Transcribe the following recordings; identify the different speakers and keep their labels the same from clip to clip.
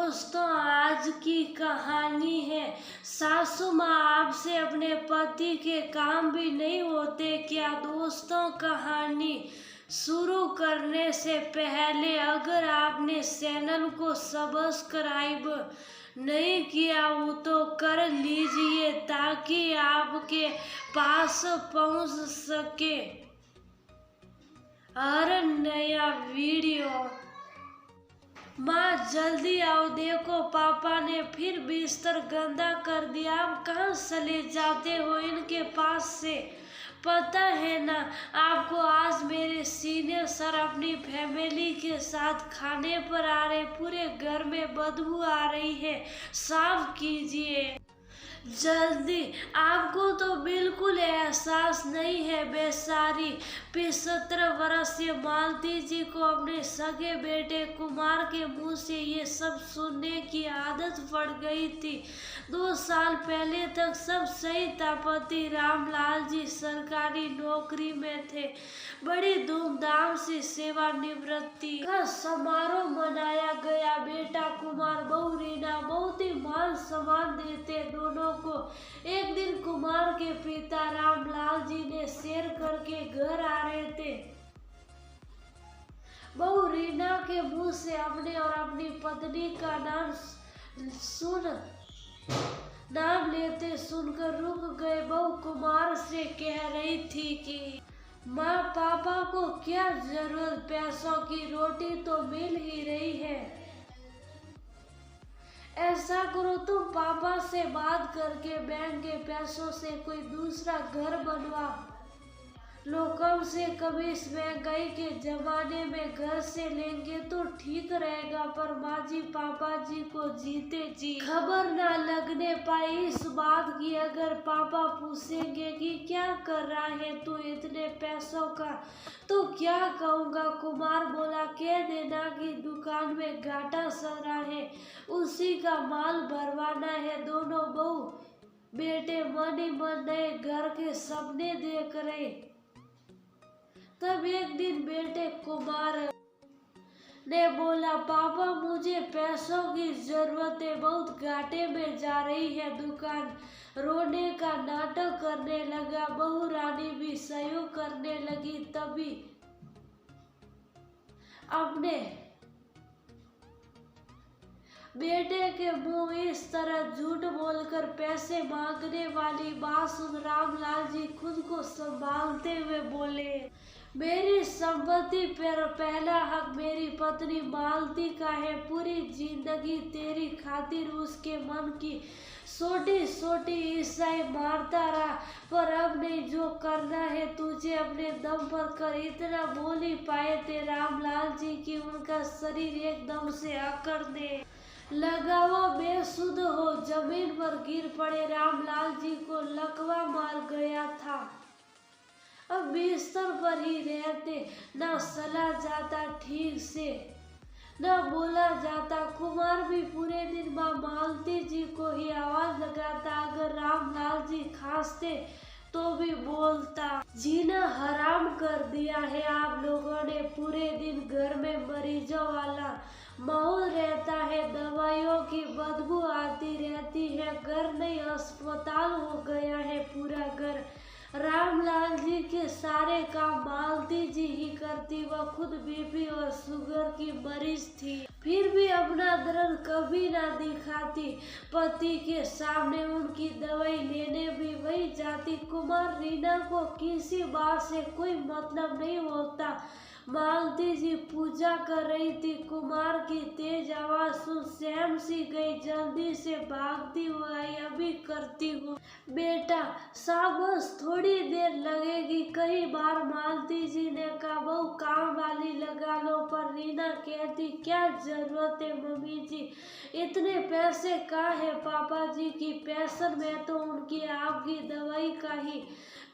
Speaker 1: दोस्तों, आज की कहानी है सासू माँ आपसे अपने पति के काम भी नहीं होते क्या। दोस्तों, कहानी शुरू करने से पहले अगर आपने चैनल को सब्सक्राइब नहीं किया हो तो कर लीजिए ताकि आपके पास पहुंच सके हर नया वीडियो। माँ जल्दी आओ, देखो पापा ने फिर बिस्तर गंदा कर दिया। आप कहाँ चले जाते हो इनके पास से? पता है ना आपको, आज मेरे सीनियर सर अपनी फैमिली के साथ खाने पर आ रहे। पूरे घर में बदबू आ रही है, साफ कीजिए जल्दी। आपको तो बिल्कुल एहसास नहीं है। बेचारी 75 वर्षीय मालती जी को अपने सगे बेटे कुमार के मुंह से ये सब सुनने की आदत पड़ गई थी। 2 साल पहले तक सब सही था। पति रामलाल जी सरकारी नौकरी में थे। बड़ी धूमधाम से सेवानिवृत्ति का समारोह मनाया गया। बेटा कुमार, बहू रीना बहुत ही मान सम्मान देते दोनों को। एक दिन कुमार के पिता रामलाल जी ने सैर करके घर आ रहे थे। बहू रीना के मुंह से अपने और अपनी पत्नी का नाम लेते सुनकर रुक गए। बहू कुमार से कह रही थी कि माँ, पापा को क्या जरूरत, पैसों की, रोटी तो मिल ही रही है। ऐसा करो, तुम पापा से बात करके बैंक के पैसों से कोई दूसरा घर बनवा लो। कम से कम इस महंगाई के जमाने में घर से लेंगे तो ठीक रहेगा। पर माँ जी पापा जी को जीते जी खबर ना लगने पाई इस बात की। अगर पापा पूछेंगे कि क्या कर रहा है तू इतने पैसों का, तो क्या कहूँगा? कुमार बोला, कह देना कि दुकान में घाटा चल रहा है, उसी का माल भरवाना है। दोनों बहू बेटे मन ही मन नए घर के सपने देख रहे। तब एक दिन बेटे कुमार ने बोला, पापा मुझे पैसों की जरूरत है, बहुत घाटे में जा रही है दुकान। रोने का नाटक करने लगा। बहू रानी भी सहयोग करने लगी। तभी अपने बेटे के मुंह इस तरह झूठ बोलकर पैसे मांगने वाली बात सुन रामलाल जी खुद को संभालते हुए बोले, मेरी संपत्ति पर पहला हक मेरी पत्नी मालती का है। पूरी जिंदगी तेरी खातिर उसके मन की छोटी छोटी ईसाई मारता रहा, पर अब नहीं, जो करना है तुझे अपने दम पर कर। इतना बोल ही पाए थे रामलाल जी की उनका शरीर एकदम से अकड़ने लगा। वो बेसुध हो जमीन पर गिर पड़े। रामलाल जी को लकवा मार गया था। अब बिस्तर पर ही रहते, ना चला जाता ठीक से, न बोला जाता। कुमार भी पूरे दिन माँ मालती जी को ही आवाज लगाता। अगर रामलाल जी खांसते तो भी बोलता। जीना हराम कर दिया है आप लोगों ने। पूरे दिन घर में मरीजों वाला माहौल रहता है, दवाइयों की बदबू आती रहती है। घर नहीं अस्पताल हो गया है पूरा घर। रामलाल जी के सारे काम मालती जी ही करती। वह खुद बीपी और शुगर की मरीज थी, फिर भी अपना दर्द कभी ना दिखाती। पति के सामने उनकी दवाई लेने भी वही जाती। कुमार रीना को किसी बात से कोई मतलब नहीं होता। मालती जी पूजा कर रही थी। कुमार की तेज आवाज सुन सहम सी गई। जल्दी से भागती हुई आई, अभी करती हूँ बेटा, बस थोड़ी देर लगेगी। कई बार मालती जी ने कहा, बहू काम वाली लगा लो, पर रीना कहती, क्या जरूरत है मम्मी जी, इतने पैसे कहाँ है पापा जी की पेंशन में तो उनकी आपकी दवाई का ही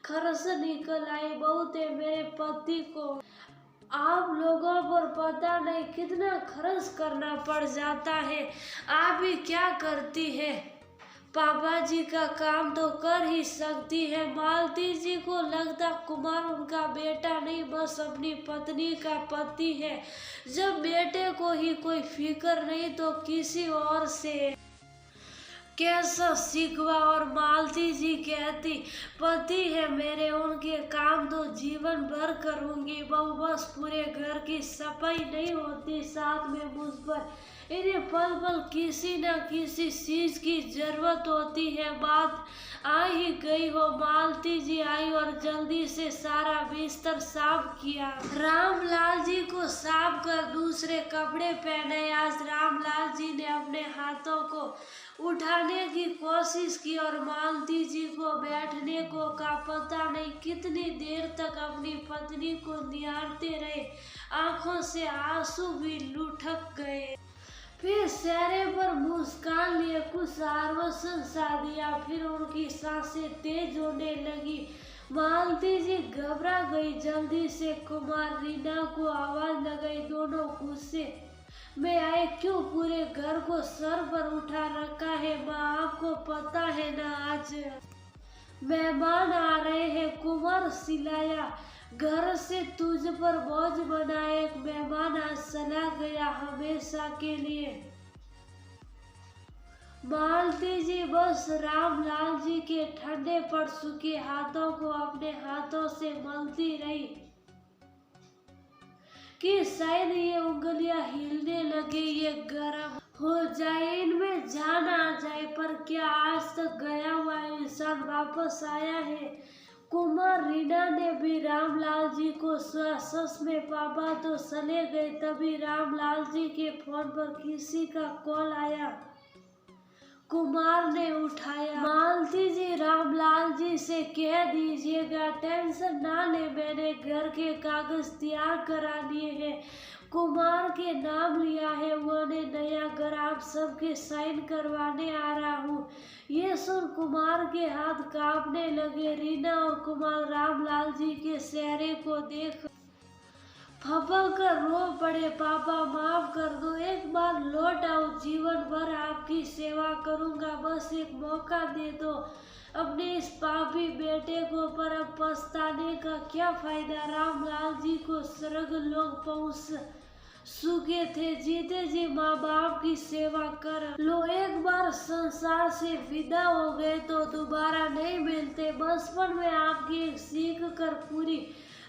Speaker 1: खर्च निकल आई। बहुत है मेरे पति को आप लोगों पर पता नहीं कितना खर्च करना पड़ जाता है। आप ही क्या करती है? पापा जी का काम तो कर ही सकती है। मालती जी को लगता कुमार उनका बेटा नहीं, बस अपनी पत्नी का पति है। जब बेटे को ही कोई फिक्र नहीं तो किसी और से कैसा शिकवा। और मालती जी कहती, पति है मेरे, उनके काम तो जीवन भर करूंगी, बहू बस पूरे घर की सफाई नहीं होती, साथ में मुझ पर इन्हें पल पल किसी न किसी चीज की जरूरत होती है। बात आ ही गई हो। मालती जी आई और जल्दी से सारा बिस्तर साफ किया। रामलाल जी को साफ कर दूसरे कपड़े पहने। आज रामलाल जी ने अपने हाथों को उठाने की कोशिश की और मालती जी को बैठने को का पता नहीं कितनी देर तक अपनी पत्नी को निहारते रहे। आंखों से आंसू भी लुढ़क गए। फिर चेहरे पर मुस्कान लिए कुछ आश्वासन सा दिया। फिर उनकी सांसें तेज होने लगी। मालती जी घबरा गई। जल्दी से कुमार रीना को आवाज लगाई। दोनों गुस्से में आए, क्यों पूरे घर को सर पर उठा रखा है? माँ आपको पता है ना आज मेहमान आ रहे हैं। कुमार सिलाया, घर से तुझ पर बोझ बना एक मेहमान आज चला गया हमेशा के लिए। मालती जी बस रामलाल जी के ठंडे पड़ चुके हाथों को अपने हाथों से मलती रही कि शायद ये उंगलियां हिलने लगे, ये गर्म हो जाए, इनमें जान आ जाए। पर क्या आज तक गया हुआ इंसान वापस आया है? कुमार रीना ने भी रामलाल जी को सस में पापा तो चले गए। तभी रामलाल जी के फोन पर किसी का कॉल आया। कुमार ने उठाया। मालती जी रामलाल जी से कह दीजिएगा टेंशन ना ले, मैंने घर के कागज तैयार करा लिए हैं, कुमार के नाम लिया है, उन्होंने नया घर आप सबके साइन करवाने आ रहा हूँ। ये सुन कुमार के हाथ कांपने लगे। रीना और कुमार रामलाल जी के चेहरे को देख फपक कर रो पड़े। पापा माफ कर दो, एक बार लौट आओ, जीवन भर आपकी सेवा करूंगा, बस एक मौका दे दो अपने इस पापी बेटे को। पर अब पछताने का क्या फायदा? रामलाल जी को स्वर्ग लोग पहुंच चुके थे। जीते जी माँ बाप की सेवा कर लो। एक बार संसार से विदा हो गए तो दोबारा नहीं मिलते। बचपन में आपकी एक सीख कर पूरी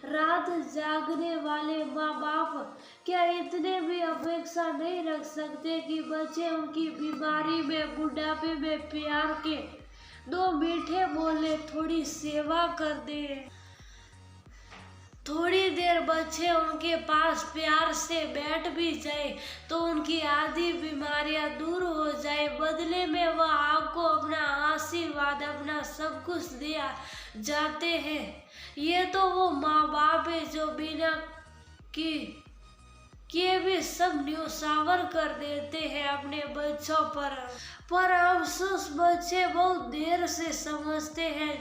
Speaker 1: रात जागने वाले माँ बाप क्या इतने भी अपेक्षा नहीं रख सकते कि बच्चे उनकी बीमारी में बुढ़ापे में प्यार के दो मीठे बोले, थोड़ी सेवा कर दे। थोड़ी देर बच्चे उनके पास प्यार से बैठ भी जाए तो उनकी आधी बीमारियां दूर हो जाए। बदले में वह आपको अपना आशीर्वाद, अपना सब कुछ दिया जाते हैं। ये तो वो माँ बाप है जो बिना किए भी सब न्योछावर कर देते हैं अपने बच्चों पर अफसोस बच्चे बहुत देर से समझते हैं।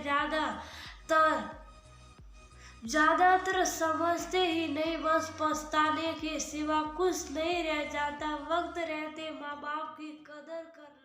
Speaker 1: ज्यादातर समझते ही नहीं, बस पछताने के सिवा कुछ नहीं रह जाता। वक्त रहते माँ बाप की कदर करना।